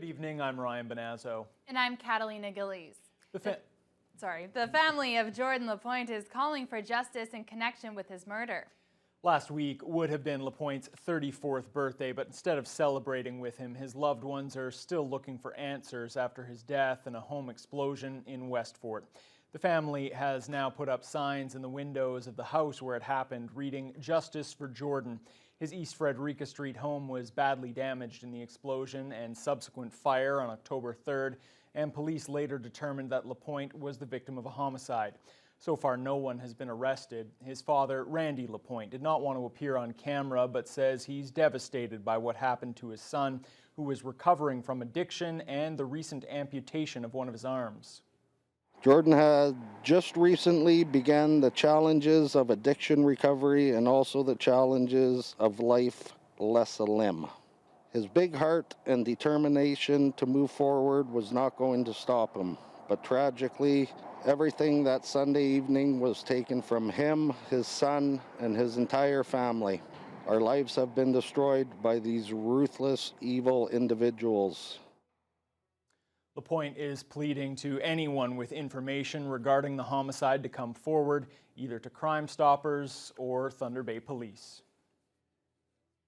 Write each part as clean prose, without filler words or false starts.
evening, I'm Ryan Bonazzo. And I'm Catalina Gillies. The family of Jordan LaPointe is calling for justice in connection with his murder. Last week would have been LaPointe's 34th birthday, but instead of celebrating with him, his loved ones are still looking for answers after his death in a home explosion in Westfort. The family has now put up signs in the windows of the house where it happened, reading "Justice for Jordan." His East Frederica Street home was badly damaged in the explosion and subsequent fire on October 3rd, and police later determined that LaPointe was the victim of a homicide. So far, no one has been arrested. His father, Randy LaPointe, did not want to appear on camera, but says he's devastated by what happened to his son, who was recovering from addiction and the recent amputation of one of his arms. Jordan had just recently began the challenges of addiction recovery and also the challenges of life less a limb. His big heart and determination to move forward was not going to stop him, but tragically, everything that Sunday evening was taken from him, his son, and his entire family. Our lives have been destroyed by these ruthless, evil individuals. LaPointe is pleading to anyone with information regarding the homicide to come forward, either to Crime Stoppers or Thunder Bay Police.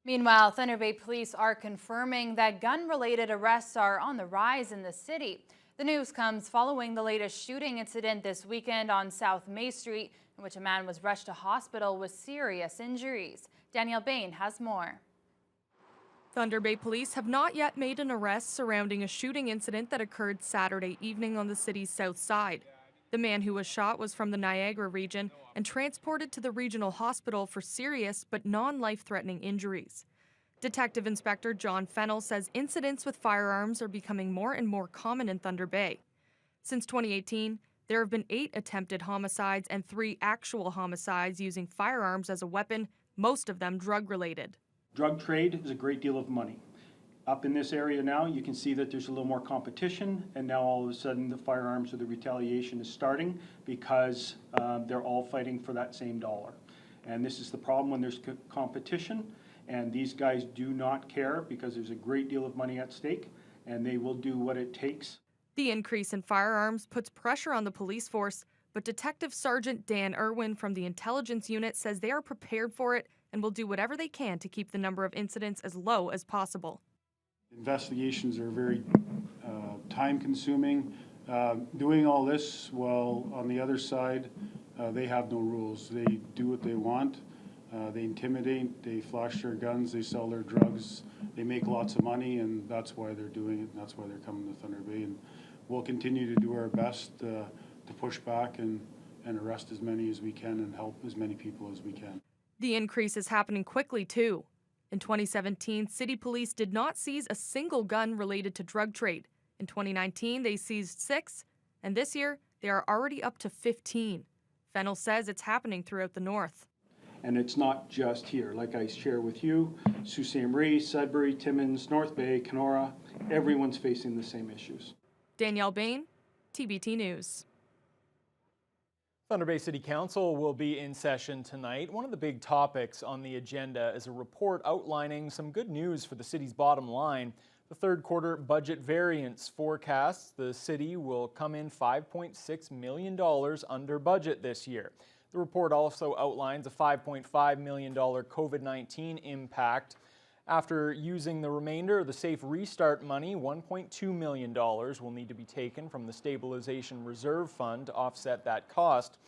Meanwhile, Thunder Bay Police are confirming that gun-related arrests are on the rise in the city. The news comes following the latest shooting incident this weekend on South May Street, in which a man was rushed to hospital with serious injuries. Danielle Bain has more. Thunder Bay Police have not yet made an arrest surrounding a shooting incident that occurred Saturday evening on the city's south side. The man who was shot was from the Niagara region and transported to the regional hospital for serious but non-life-threatening injuries. Detective Inspector John Fennell says incidents with firearms are becoming more and more common in Thunder Bay. Since 2018, there have been 8 attempted homicides and 3 actual homicides using firearms as a weapon, most of them drug-related. Drug trade is a great deal of money. Up in this area now, you can see that there's a little more competition, and now all of a sudden the firearms or the retaliation is starting because they're all fighting for that same dollar. And this is the problem when there's competition, and these guys do not care because there's a great deal of money at stake, and they will do what it takes. The increase in firearms puts pressure on the police force, but Detective Sergeant Dan Irwin from the Intelligence Unit says they are prepared for it and will do whatever they can to keep the number of incidents as low as possible. Investigations are very time-consuming. Doing all this while on the other side, they have no rules. They do what they want. They intimidate, they flash their guns, they sell their drugs, they make lots of money, and that's why they're doing it, and that's why they're coming to Thunder Bay. And we'll continue to do our best to push back and arrest as many as we can and help as many people as we can. The increase is happening quickly, too. In 2017, city police did not seize a single gun related to drug trade. In 2019, they seized 6, and this year, they are already up to 15. Fennell says it's happening throughout the north. And it's not just here. Like I share with you, Sault Ste. Marie, Sudbury, Timmins, North Bay, Kenora, everyone's facing the same issues. Danielle Bain, TBT News. Thunder Bay City Council will be in session tonight. One of the big topics on the agenda is a report outlining some good news for the city's bottom line. The third quarter budget variance forecasts the city will come in $5.6 million under budget this year. The report also outlines a $5.5 million COVID-19 impact. After using the remainder of the Safe Restart money, $1.2 million will need to be taken from the Stabilization Reserve Fund to offset that cost.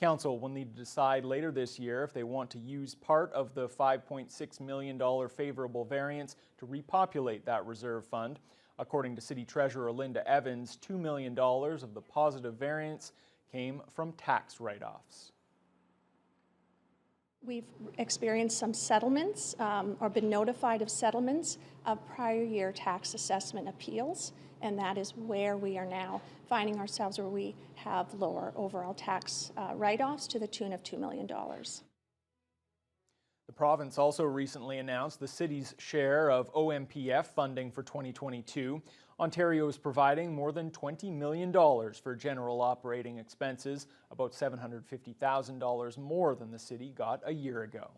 Council will need to decide later this year if they want to use part of the $5.6 million favorable variance to repopulate that reserve fund. According to City Treasurer Linda Evans, $2 million of the positive variance came from tax write-offs. We've experienced some settlements or been notified of settlements of prior year tax assessment appeals, and that is where we are now finding ourselves, where we have lower overall tax write-offs to the tune of $2 million. The province also recently announced the city's share of OMPF funding for 2022. Ontario is providing more than $20 million for general operating expenses, about $750,000 more than the city got a year ago.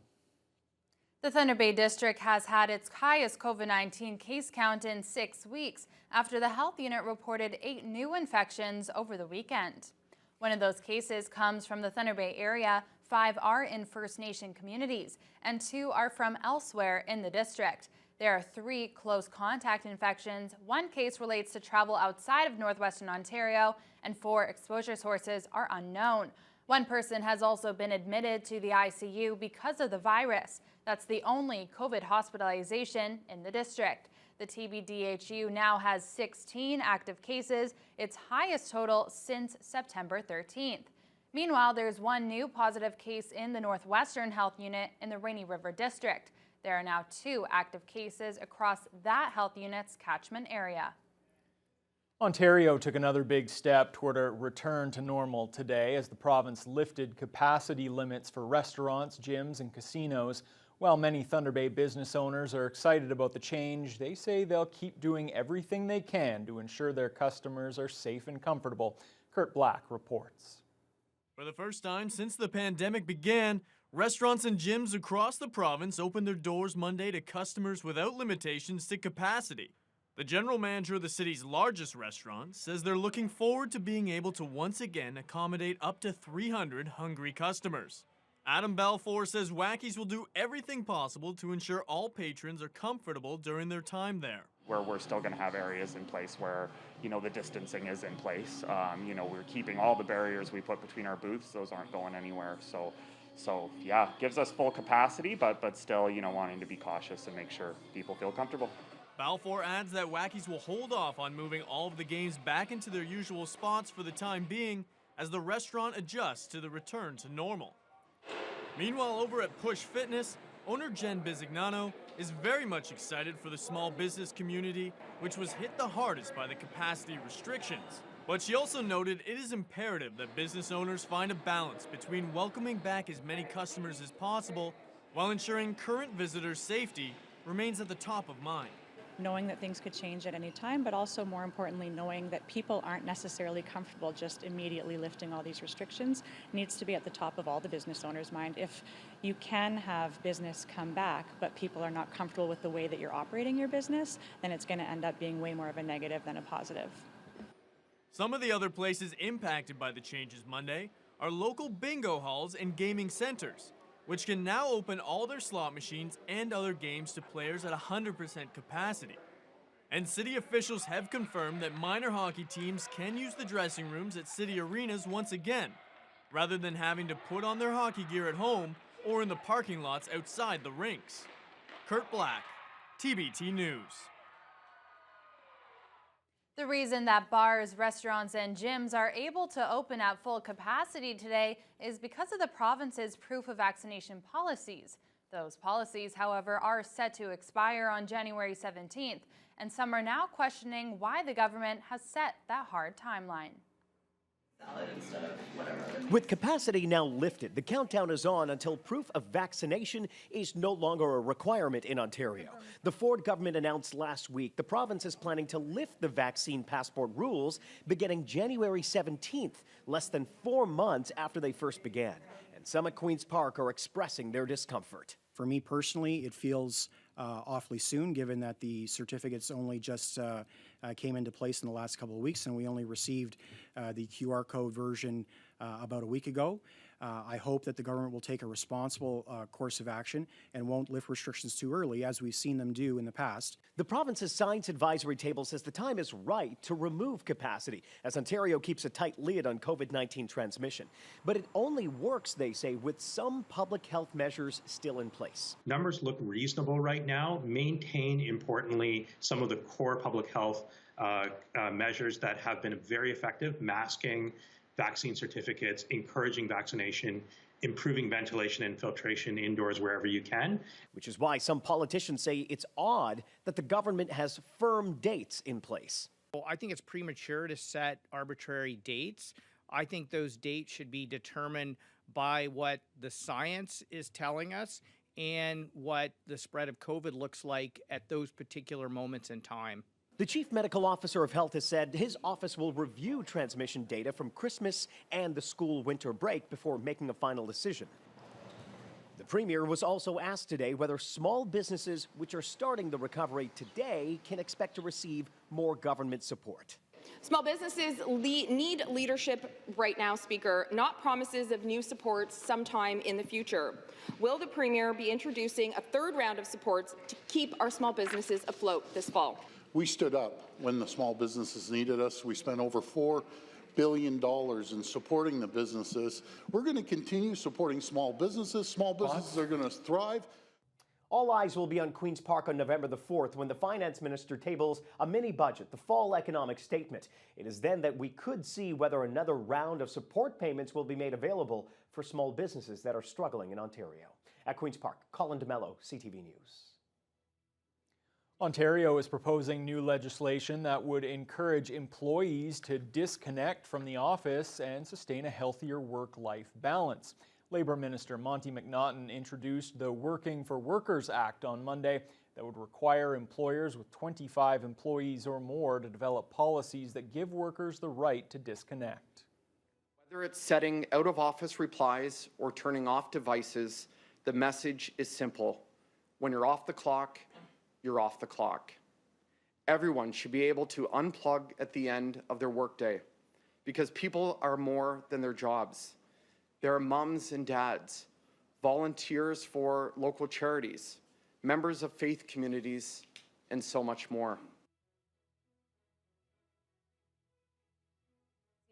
The Thunder Bay District has had its highest COVID-19 case count in 6 weeks after the health unit reported 8 new infections over the weekend. One of those cases comes from the Thunder Bay area, 5 are in First Nation communities, and 2 are from elsewhere in the district. There are 3 close contact infections, 1 case relates to travel outside of northwestern Ontario, and 4 exposure sources are unknown. 1 person has also been admitted to the ICU because of the virus. That's the only COVID hospitalization in the district. The TBDHU now has 16 active cases, its highest total since September 13th. Meanwhile, there's 1 new positive case in the Northwestern Health Unit in the Rainy River District. There are now 2 active cases across that health unit's catchment area. Ontario took another big step toward a return to normal today as the province lifted capacity limits for restaurants, gyms, and casinos. While many Thunder Bay business owners are excited about the change, they say they'll keep doing everything they can to ensure their customers are safe and comfortable. Kurt Black reports. For the first time since the pandemic began, restaurants and gyms across the province opened their doors Monday to customers without limitations to capacity. The general manager of the city's largest restaurant says they're looking forward to being able to once again accommodate up to 300 hungry customers. Adam Balfour says Wackies will do everything possible to ensure all patrons are comfortable during their time there. Where we're still going to have areas in place where, the distancing is in place. We're keeping all the barriers we put between our booths. Those aren't going anywhere. So yeah, gives us full capacity, but still, wanting to be cautious and make sure people feel comfortable. Balfour adds that Wackies will hold off on moving all of the games back into their usual spots for the time being as the restaurant adjusts to the return to normal. Meanwhile, over at Push Fitness, owner Jen Bisignano is very much excited for the small business community, which was hit the hardest by the capacity restrictions. But she also noted it is imperative that business owners find a balance between welcoming back as many customers as possible while ensuring current visitors' safety remains at the top of mind. Knowing that things could change at any time, but also more importantly, knowing that people aren't necessarily comfortable just immediately lifting all these restrictions needs to be at the top of all the business owners' mind. If you can have business come back, but people are not comfortable with the way that you're operating your business, then it's going to end up being way more of a negative than a positive. Some of the other places impacted by the changes Monday are local bingo halls and gaming centers, which can now open all their slot machines and other games to players at 100% capacity. And city officials have confirmed that minor hockey teams can use the dressing rooms at city arenas once again, rather than having to put on their hockey gear at home or in the parking lots outside the rinks. Kurt Black, TBT News. The reason that bars, restaurants, and gyms are able to open at full capacity today is because of the province's proof of vaccination policies. Those policies, however, are set to expire on January 17th, and some are now questioning why the government has set that hard timeline. With capacity now lifted, the countdown is on until proof of vaccination is no longer a requirement in Ontario. The Ford government announced last week the province is planning to lift the vaccine passport rules beginning January 17th, less than 4 months after they first began. And some at Queen's Park are expressing their discomfort. For me personally, it feels awfully soon, given that the certificates only just came into place in the last couple of weeks, and we only received the QR code version about a week ago. I hope that the government will take a responsible course of action and won't lift restrictions too early, as we've seen them do in the past. The province's science advisory table says the time is right to remove capacity as Ontario keeps a tight lid on COVID-19 transmission. But it only works, they say, with some public health measures still in place. Numbers look reasonable right now. Maintain, importantly, some of the core public health measures that have been very effective: masking, vaccine certificates, encouraging vaccination, improving ventilation and filtration indoors wherever you can. Which is why some politicians say it's odd that the government has firm dates in place. Well, I think it's premature to set arbitrary dates. I think those dates should be determined by what the science is telling us and what the spread of COVID looks like at those particular moments in time. The Chief Medical Officer of Health has said his office will review transmission data from Christmas and the school winter break before making a final decision. The Premier was also asked today whether small businesses, which are starting the recovery today, can expect to receive more government support. Small businesses need leadership right now, Speaker, not promises of new supports sometime in the future. Will the Premier be introducing a third round of supports to keep our small businesses afloat this fall? We stood up when the small businesses needed us. We spent over $4 billion in supporting the businesses. We're going to continue supporting small businesses. Small businesses are going to thrive. All eyes will be on Queen's Park on November the 4th when the finance minister tables a mini budget, the fall economic statement. It is then that we could see whether another round of support payments will be made available for small businesses that are struggling in Ontario. At Queen's Park, Colin DeMello, CTV News. Ontario is proposing new legislation that would encourage employees to disconnect from the office and sustain a healthier work-life balance. Labour Minister Monty McNaughton introduced the Working for Workers Act on Monday that would require employers with 25 employees or more to develop policies that give workers the right to disconnect. Whether it's setting out-of-office replies or turning off devices, the message is simple. When you're off the clock, you're off the clock. Everyone should be able to unplug at the end of their workday because people are more than their jobs. There are mums and dads, volunteers for local charities, members of faith communities, and so much more.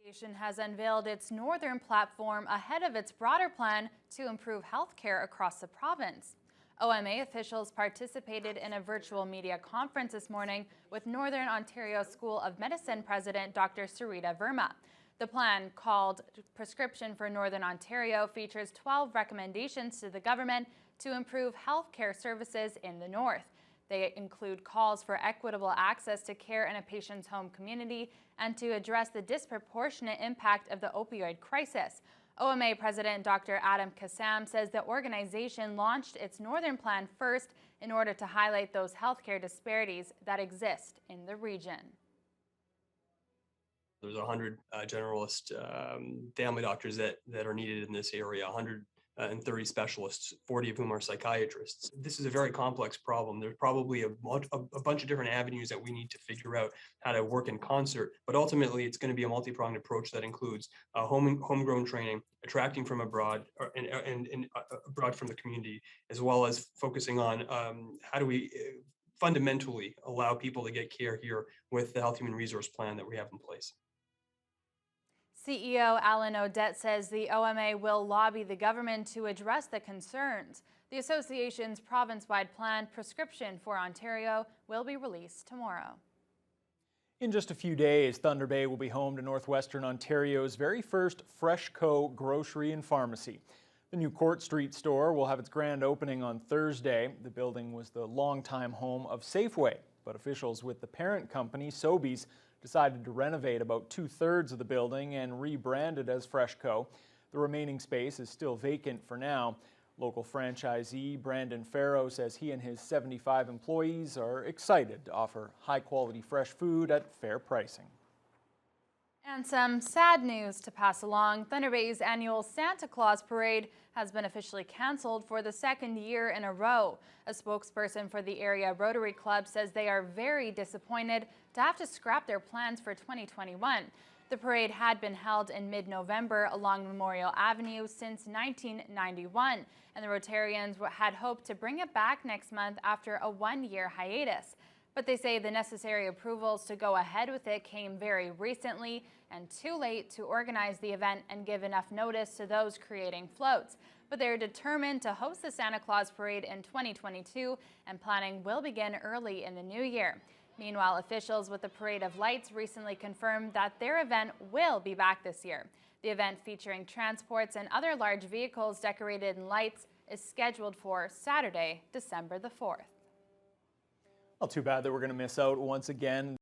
The association has unveiled its northern platform ahead of its broader plan to improve health care across the province. OMA officials participated in a virtual media conference this morning with Northern Ontario School of Medicine President Dr. Sarita Verma. The plan, called Prescription for Northern Ontario, features 12 recommendations to the government to improve health care services in the north. They include calls for equitable access to care in a patient's home community and to address the disproportionate impact of the opioid crisis. OMA President Dr. Adam Kassam says the organization launched its Northern Plan first in order to highlight those healthcare disparities that exist in the region. There's 100 generalist family doctors that are needed in this area, 130 specialists, 40 of whom are psychiatrists. This is a very complex problem. There's probably a bunch of different avenues that we need to figure out how to work in concert, but ultimately it's going to be a multi-pronged approach that includes homegrown training, attracting from abroad and abroad from the community, as well as focusing on how do we fundamentally allow people to get care here with the Health Human Resource Plan that we have in place. CEO Alan Odette says the OMA will lobby the government to address the concerns. The association's province-wide plan, Prescription for Ontario, will be released tomorrow. In just a few days, Thunder Bay will be home to Northwestern Ontario's very first FreshCo grocery and pharmacy. The new Court Street store will have its grand opening on Thursday. The building was the longtime home of Safeway, but officials with the parent company, Sobeys, decided to renovate about 2/3 of the building and rebrand it as FreshCo. The remaining space is still vacant for now. Local franchisee Brandon Farrow says he and his 75 employees are excited to offer high-quality fresh food at fair pricing. And some sad news to pass along. Thunder Bay's annual Santa Claus Parade has been officially canceled for the second year in a row. A spokesperson for the area Rotary Club says they are very disappointed to have to scrap their plans for 2021. The parade had been held in mid-November along Memorial Avenue since 1991, and the Rotarians had hoped to bring it back next month after a one-year hiatus. But they say the necessary approvals to go ahead with it came very recently and too late to organize the event and give enough notice to those creating floats. But they're determined to host the Santa Claus Parade in 2022, and planning will begin early in the new year. Meanwhile, officials with the Parade of Lights recently confirmed that their event will be back this year. The event, featuring transports and other large vehicles decorated in lights, is scheduled for Saturday, December the 4th. Well, too bad that we're going to miss out once again.